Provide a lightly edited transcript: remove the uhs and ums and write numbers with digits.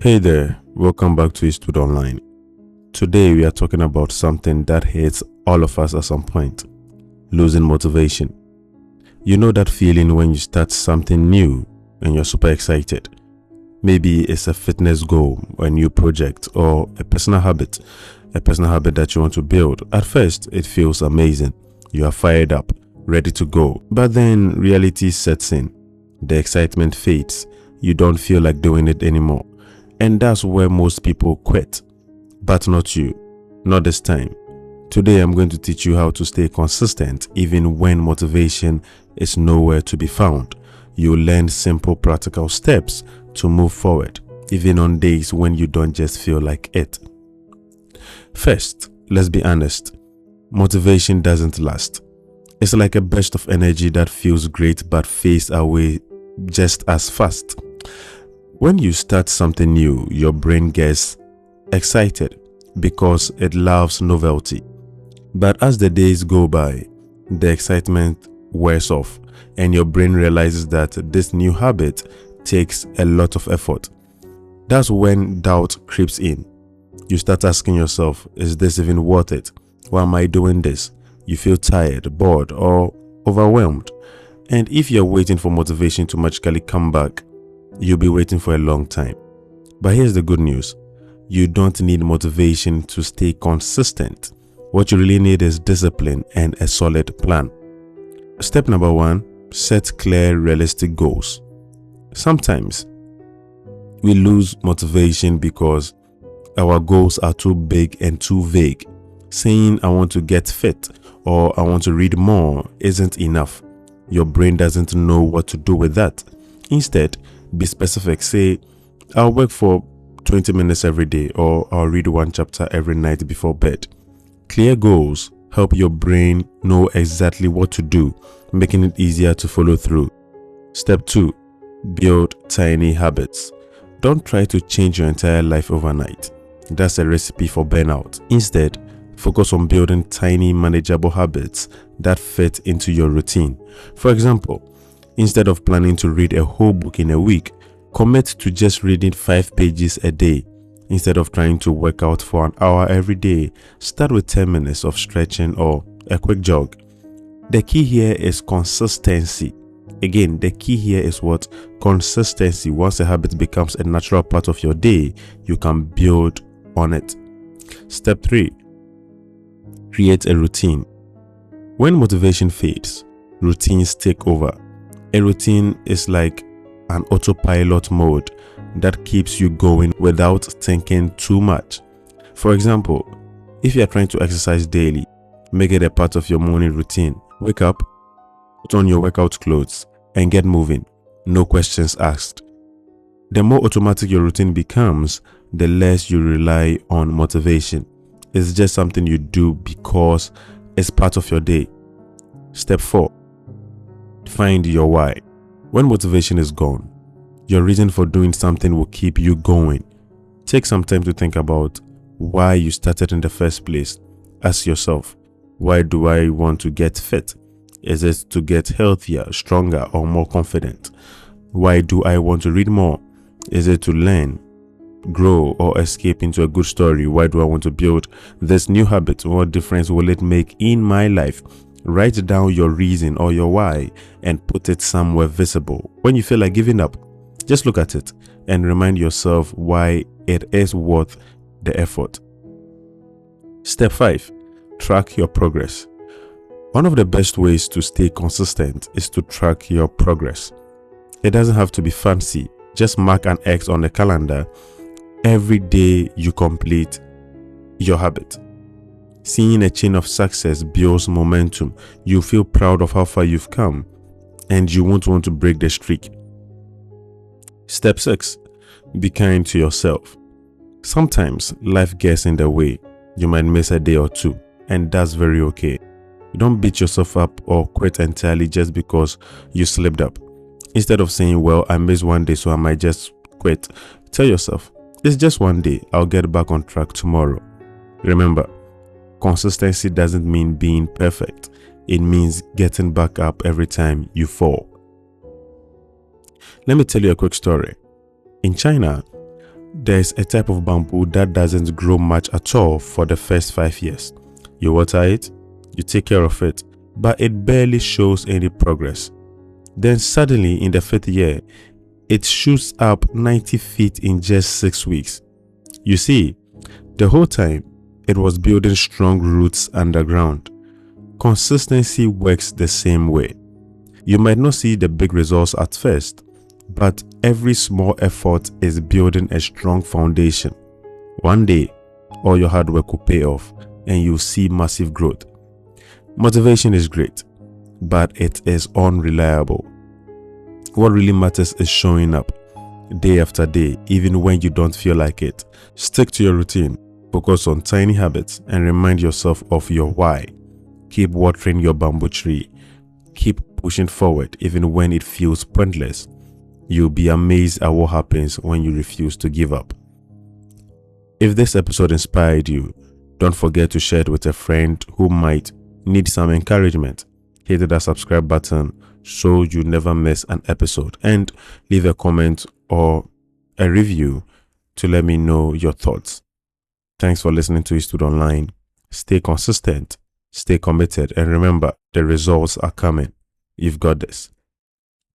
Hey there, welcome back to Eastwood Online. Today we are talking about something that hits all of us at some point: losing motivation. You know that feeling when you start something new and you're super excited. Maybe it's a fitness goal, a new project, or a personal habit that you want to build. At first, it feels amazing. You are fired up, ready to go. But then reality sets in. The excitement fades. You don't feel like doing it anymore. And that's where most people quit. But not you. Not this time. Today I'm going to teach you how to stay consistent even when motivation is nowhere to be found. You'll learn simple practical steps to move forward, even on days when you don't just feel like it. First, let's be honest. Motivation doesn't last. It's like a burst of energy that feels great but fades away just as fast. When you start something new, your brain gets excited because it loves novelty. But as the days go by, the excitement wears off and your brain realizes that this new habit takes a lot of effort. That's when doubt creeps in. You start asking yourself, is this even worth it? Why am I doing this? You feel tired, bored, or overwhelmed. And if you're waiting for motivation to magically come back, you'll be waiting for a long time. But here's the good news. You don't need motivation to stay consistent. What you really need is discipline and a solid plan. Step number 1, set clear, realistic goals. Sometimes we lose motivation because our goals are too big and too vague. Saying I want to get fit or I want to read more isn't enough. Your brain doesn't know what to do with that. Instead, be specific. Say, I'll work for 20 minutes every day, or I'll read one chapter every night before bed. Clear goals help your brain know exactly what to do, making it easier to follow through. Step 2, build tiny habits. Don't try to change your entire life overnight. That's a recipe for burnout. Instead, focus on building tiny, manageable habits that fit into your routine. For example, instead of planning to read a whole book in a week, commit to just reading 5 pages a day. Instead of trying to work out for an hour every day, start with 10 minutes of stretching or a quick jog. The key here is consistency. Again, the key here is what? Consistency. Once a habit becomes a natural part of your day, you can build on it. Step 3, create a routine. When motivation fades, routines take over. A routine is like an autopilot mode that keeps you going without thinking too much. For example, if you are trying to exercise daily, make it a part of your morning routine. Wake up, put on your workout clothes, and get moving. No questions asked. The more automatic your routine becomes, the less you rely on motivation. It's just something you do because it's part of your day. Step 4, find your why. When motivation is gone, your reason for doing something will keep you going. Take some time to think about why you started in the first place. Ask yourself, why do I want to get fit? Is it to get healthier, stronger, or more confident? Why do I want to read more? Is it to learn, grow, or escape into a good story? Why do I want to build this new habit? What difference will it make in my life? Write down your reason or your why and put it somewhere visible. When you feel like giving up, just look at it and remind yourself why it is worth the effort. Step 5, track your progress. One of the best ways to stay consistent is to track your progress. It doesn't have to be fancy. Just mark an X on the calendar every day you complete your habit. Seeing a chain of success builds momentum. You feel proud of how far you've come and you won't want to break the streak. Step 6, be kind to yourself. Sometimes life gets in the way. You might miss a day or two, and that's very okay. Don't beat yourself up or quit entirely just because you slipped up. Instead of saying, well, I missed one day so I might just quit, tell yourself, it's just one day. I'll get back on track tomorrow. Remember, consistency doesn't mean being perfect. It means getting back up every time you fall. Let me tell you a quick story. In China, There's a type of bamboo that doesn't grow much at all for the first 5 years. You water it, you take care of it, but it barely shows any progress. Then suddenly in the 5th year, it shoots up 90 feet in just 6 weeks. You see, the whole time it was building strong roots underground. Consistency works the same way. You might not see the big results at first, but every small effort is building a strong foundation. One day, all your hard work will pay off and you'll see massive growth. Motivation is great, but it is unreliable. What really matters is showing up day after day, even when you don't feel like it. Stick to your routine, focus on tiny habits, and remind yourself of your why. Keep watering your bamboo tree. Keep pushing forward even when it feels pointless. You'll be amazed at what happens when you refuse to give up. If this episode inspired you, don't forget to share it with a friend who might need some encouragement. Hit that subscribe button so you never miss an episode, and leave a comment or a review to let me know your thoughts. Thanks for listening to Eastwood Online. Stay consistent, stay committed, and remember, the results are coming. You've got this.